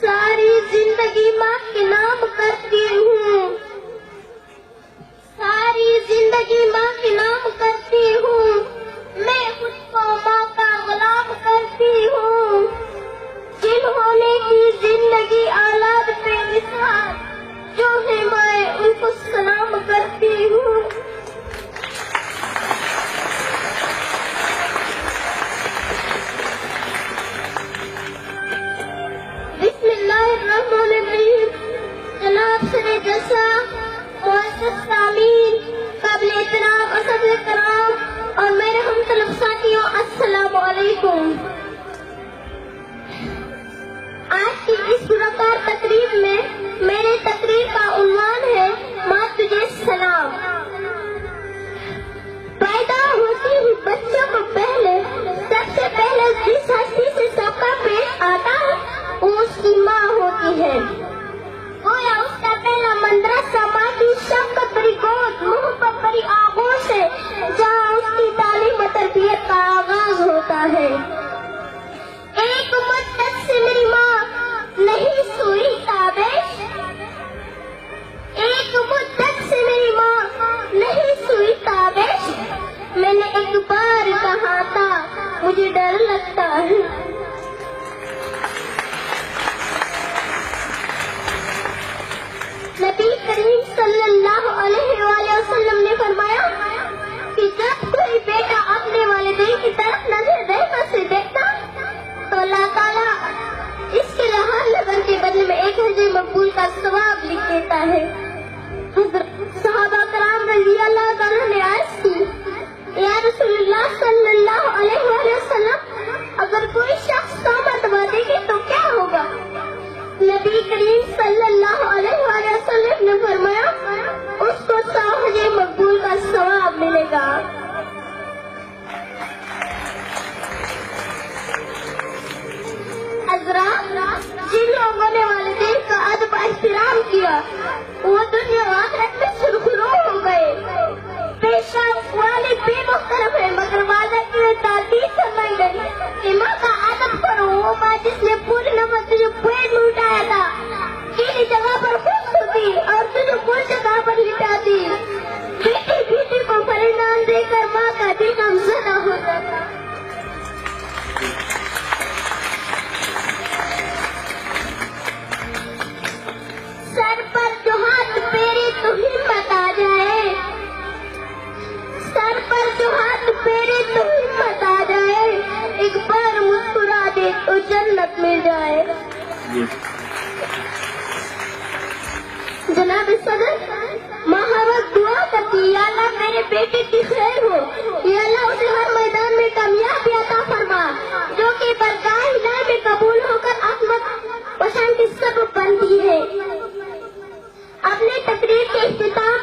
सारी जिंदगी माँ के नाम करती हूँ, सारी जिंदगी माँ के नाम करती हूँ, मैं खुद को माँ का गुलाम करती हूँ। जिन्होंने की जिंदगी औलाद पे निसार, जो है मैं उनको सलाम करती हूँ। बिस्मिल्लाहिर्रहमानिर्रहीम। जनाब सरे जसा मुअज़्ज़ज़ सामीन, काबिल एहतराम असद कराम और मेरे हम तलब साथियों, अस्सलामु अलैकुम। आज की इस पुरस्कार तकरीब में मेरे तकरीर का उन्वान है माँ तुझे सलाम। पैदा होती ही बच्चों को पहले सबसे पहले जिस हस्ती से सबका पेट आता है वो उसकी माँ होती है। गोया उसका पहला मदरसा माँ की शफ़क़त भरी गोद, मोहब्बत भरी आगोश है, जहाँ उसकी तालीम और तरबियत का आगाज होता है। एक मुद्दत से मेरी माँ नहीं सोई ताबिश, एक मुद्दत से मेरी माँ नहीं सोई ताबिश। मैंने एक बार कहा था मुझे डर लगता है। नबी करीम सल्लल्लाहु अलैहि वसल्लम ने फरमाया कि जब कोई बेटा अपने वालिदैन की तरफ नजर रहमत से देखता तो अल्लाह ताला इसके लिए हर लगन के बदले में एक हज मकबूल का सवाब लिख देता है। सहाबा कराम रज़ी अल्लाह ताला ने अर्ज़ की, या रसूलुल्लाह सल्लल्लाहु अलैहि वसल्लम, अगर कोई शख्स तौबा बांधेगी तो क्या होगा? नबी करीम सल्लल्लाहु अलैहि वसल्लम ने फरमाया, उसको 100 हज मकबूल का सवाब मिलेगा। जिन लोगों ने वालिदैन का अदब एहतराम किया वो दुनिया और आखिरत में सुरखरू हो गए। बेशक वालिद बेमुहतरम है, मगर वादा की ताकीद फरमाई गई कि माँ का अदब करो। वो माँ जिसने पूरी नमक तुझे पेट में उठाया था, गीली जगह पर खुश होती और तुझे पूरी जगह पर लिटाती, बेटी बेटी को परिणाम देकर माँ का दिल गमज़दा होता था। सर पर जो हाथ फेरे तो हिम्मत आ जाए, सर पर जो हाथ फेरे तो हिम्मत आ जाए, एक बार मुस्कुरा दे तो जन्नत मिल जाए। जनाब सदर माँ हर वक्त दुआ करती, या अल्लाह मेरे बेटे की खैर हो, या अल्लाह उसे हर मैदान में कामयाबी अता फरमा, जो कि बरगाह इलाही में कबूल होकर आखिरत पसंद की सबब बनती है। अपने तकरीर के इख्तिताम